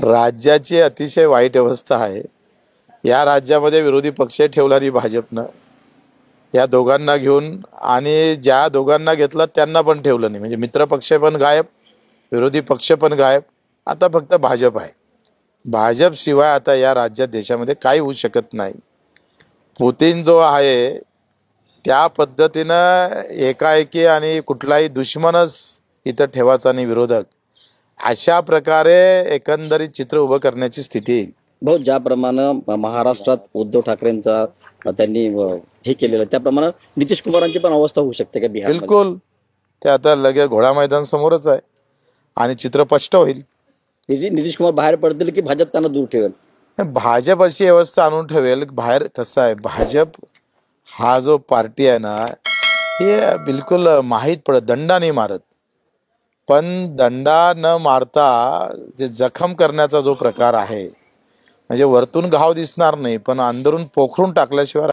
राज्याची अतिशय वाईट अवस्था आहे। या राज्यामध्ये विरोधी पक्ष ठेवला नाही भाजपनं, या दोघांना घेऊन, आणि ज्या दोघांना घेतलं त्यांना पण ठेवलं नाही। म्हणजे मित्र पक्ष पण गायब, विरोधी पक्ष पण गायब, आता फक्त भाजप आहे। भाजप शिवाय आता या राज्यात देशामध्ये काही होऊ शकत नाही। पुतीन जो आहे त्या पद्धतीनं एकाएकी आणि कुठलाही दुश्मनच इथं ठेवायचा नाही, विरोधक, अशा प्रकारे एकंदरीत चित्र उभं करण्याची स्थिती येईल। भाऊ, ज्याप्रमाणे महाराष्ट्रात उद्धव ठाकरेंचा त्यांनी हे केलेलं, त्याप्रमाणे नितीश कुमारांची पण अवस्था होऊ शकते का बिहार? बिलकुल, ते आता लगेच घोडा मैदान समोरच आहे आणि चित्र स्पष्ट होईल। नितीश कुमार बाहेर पडतील की भाजप त्यांना दूर ठेवेल? भाजप अशी व्यवस्था आणून ठेवेल बाहेर। कसं आहे, भाजप हा जो पार्टी आहे ना, हे बिलकुल माहीत पडत, दंडा नाही मारत, पण दंडा न मारता जे जखम करण्याचा जो प्रकार आहे, म्हणजे वरतून घाव दिसणार नाही पण अंदरून पोखरून टाकल्याशिवाय